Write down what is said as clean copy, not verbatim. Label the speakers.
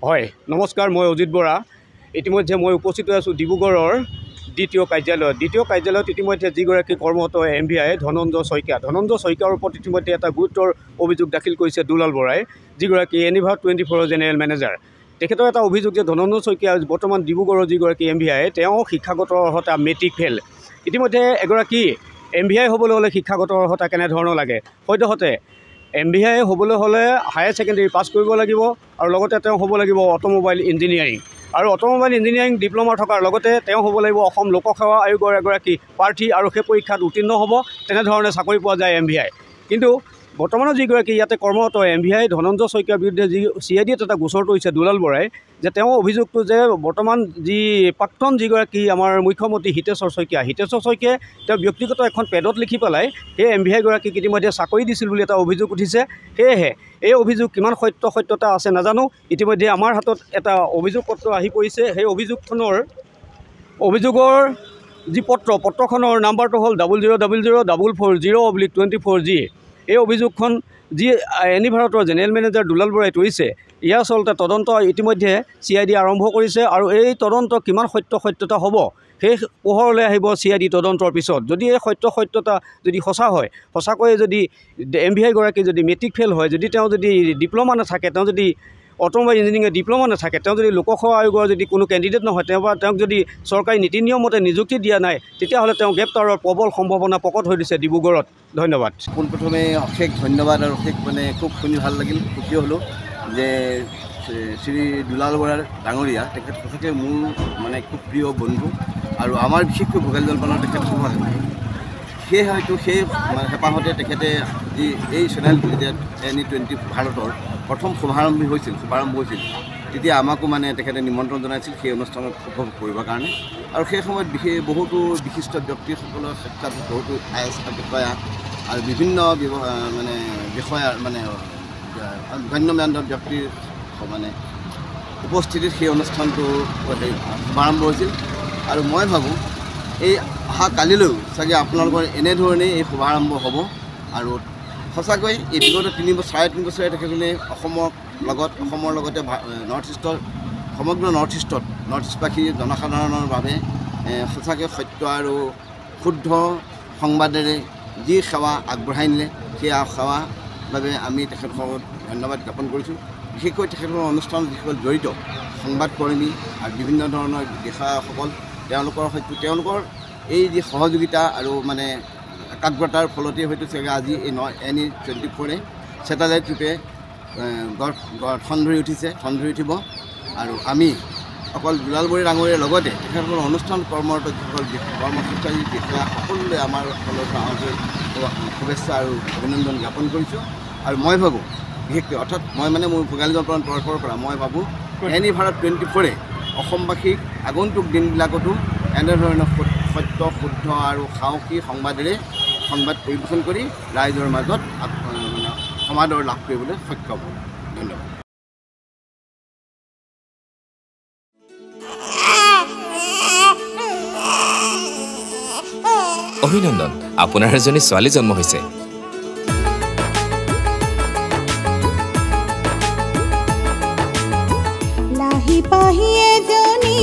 Speaker 1: হয় নমস্কাৰ মই অজিত বৰা ইতিমধ্যে মই উপস্থিত আছো ডিব্ৰুগড়ৰ দ্বিতীয় কাৰ্যালয়ত ইতিমধ্যে যিগৰাকী কৰ্মৰত MVI ধনঞ্জয় শইকীয়াৰ ওপৰত ইতিমধ্যে এটা গুৰুতৰ অভিযোগ দাখিল কৰিছে দুলাল বৰাই যিগৰাকী এনিভাৰ 24 জেনেৰেল মেনেজাৰ তেখেতৰ এটা অভিযোগ যে ধনঞ্জয় শইকীয়া বৰ্তমান ডিব্ৰুগড়ৰ যিগৰাকী MVI তেওঁ শিক্ষাগত অৰ্হতা মেট্ৰিক ফেল ইতিমধ্যে এগৰাকী MVI হ'বলৈ হ'লে শিক্ষাগত অৰ্হতা কেনেধৰণৰ লাগে সদ্যহতে MVI হ'বলৈ হ'লে হায়াৰ ছেকেণ্ডেৰী পাছ কৰিব লাগিব আৰু লগতে তেওঁ হ'ব লাগিব অটোমোবাইল ইঞ্জিনিয়াৰিং আৰু অটোমোবাইল ইঞ্জিনিয়াৰিং ডিপ্ল'মা থকাৰ লগতে তেওঁ হ'ব লাগিব অসম লোকসেৱা আয়োগৰ এগৰাকী প্ৰাৰ্থী আৰু সেই পৰীক্ষাত উত্তীৰ্ণ হ'ব তেনেধৰণে চাকৰি পোৱা যায় MVI কিন্তু বৰ্তমানৰ যিগৰাকী ইয়াতে কৰ্মৰত MVI ধনঞ্জয় শইকীয়াৰ বিৰুদ্ধে যি CIDত এটা গোচৰ তৰিছে দুলাল বৰাই যে তেওঁ অভিযোগটো যে বৰ্তমান যি প্ৰাক্তন যিগৰাকী আমাৰ মুখ্যমন্ত্ৰী হিতেশ্বৰ শইকীয়াই তেওঁ ব্যক্তিগত এখন পেডত লিখি পেলাই সেই MVI গৰাকীক ইতিমধ্যে চাকৰি দিছিল বুলি এটা অভিযোগ উঠিছে সেয়েহে এই অভিযোগ কিমান সত্যতা আছে নাজানো ইতিমধ্যে আমাৰ হাতত এটা অভিযোগ পত্ৰ আহি পৰিছে সেই অভিযোগৰ যি পত্ৰখনৰ নাম্বাৰটো হ'ল 00004440/24G এই অভিযোগখন যি এনিভাৰতৰ জেনেৰেল মেনেজাৰ দুলাল বৰাই তৰিছে ইয়াৰ আচলতে তদন্ত ইতিমধ্যে CID আৰম্ভ কৰিছে আৰু এই তদন্ত কিমান সত্যতা হ'ব সেই পোহৰলৈ আহিব CID তদন্তৰ পিছত যদি এই সত্যতা যদি সঁচা হয় সঁচাকৈয়ে যদি MVI গৰাকী যদি মেট্ৰিক ফেল হয় যদি তেওঁ যদি ডিপ্ল'মা নাথাকে তেওঁ যদি অটোমোবাইল ইঞ্জিনিয়াৰিং ডিপ্ল'মা নাথাকে তেওঁ যদি লোকসেৱা আয়োগৰ যদি কোনো কেণ্ডিডেট নহয় তেওঁক যদি চৰকাৰী নীতি নিয়মমতে নিযুক্তি দিয়া নাই তেতিয়াহ'লে তেওঁ গ্ৰেপ্তাৰৰ প্ৰবল সম্ভাৱনা প্ৰকট হৈ দিছে ডিব্ৰুগড়ত ধন্যবাদ
Speaker 2: পোনপ্ৰথমে অশেষ ধন্যবাদ আৰু অশেষ খুব শুনি ভাল লাগিল সুখী হ'লোঁ যে শ্ৰী দুলাল বৰাৰ ডাঙৰীয়া তেখেত সঁচাকৈ মোৰ খুব প্ৰিয় বন্ধু আৰু আমাৰ বিশেষকৈ ভোগালী জলপানৰ তেখেত শুভাকাংক্ষী সেয়ে হয়তো সেই হেঁপাহতে তেখেতে যি এই চেনেল N20 ভাৰতৰ প্ৰথম শুভাৰম্ভ হৈছিল তেতিয়া আমাকো তেখেতে নিমন্ত্ৰণ জনাইছিল সেই অনুষ্ঠানত উপভোগ কৰিবৰ কাৰণে আৰু সেই সময়ত বহুতো বিশিষ্ট ব্যক্তিসকলৰ সাক্ষাৎ বহুতো IAS বিষয়া আৰু বিভিন্ন বিষয়াৰ গণ্যমান্য ব্যক্তিৰ উপস্থিতিত সেই অনুষ্ঠানটো শুভাৰম্ভ হৈছিল আৰু মই ভাবোঁ এই অহা কালিলৈও চাগে আপোনালোকৰ এনেধৰণেই এই শুভাৰম্ভ হ'ব আৰু সঁচাকৈ এই বিগত 3-3.5 বছৰে তেখেতসকলে অসমৰ লগতে সমগ্ৰ নৰ্থ ইষ্টবাসী জনসাধাৰণৰ বাবে সঁচাকৈ সত্য আৰু শুদ্ধ সংবাদেৰে যি সেৱা আগবঢ়াই নিলে সেই সেৱাৰ বাবে আমি তেখেতসকলক ধন্যবাদ জ্ঞাপন কৰিছোঁ বিশেষকৈ তেখেতসকলৰ অনুষ্ঠানত যিসকল জড়িত সংবাদকৰ্মী আৰু বিভিন্ন ধৰণৰ বিষয়াসকল তেওঁলোকৰ এই যি সহযোগিতা আৰু একাগ্ৰতাৰ ফলতেই হয়তো চাগে আজি এই N24 ছেটেলাইট ৰূপে ঠন ধৰি উঠিব আৰু আমি অকল দুলাল বৰা ডাঙৰীয়াৰ লগতে তেখেতসকলৰ অনুষ্ঠান কৰ্মৰত যিসকল কৰ্মচাৰী বিষয়া সকলোৱে আমাৰ ফালৰ পৰা শুভেচ্ছা আৰু অভিনন্দন জ্ঞাপন কৰিছোঁ আৰু মই ভাবোঁ বিশেষকৈ অৰ্থাৎ মই মোৰ ভোগালী জলপানৰ তৰফৰ পৰা মই ভাবোঁ এনিভাৰত 24 অসমবাসীক আগন্তুক দিনবিলাকতো এনেধৰণৰ সত্য শুদ্ধ আৰু সাহসী সংবাদ পৰিৱেশন কৰি ৰাইজৰ মাজত সমাদৰ লাভ কৰিবলৈ সক্ষম হ'ব ধন্যবাদ
Speaker 3: অভিনন্দন আপোনাৰ এজনী ছোৱালী জন্ম হৈছে
Speaker 4: লাহি পাহি এজনী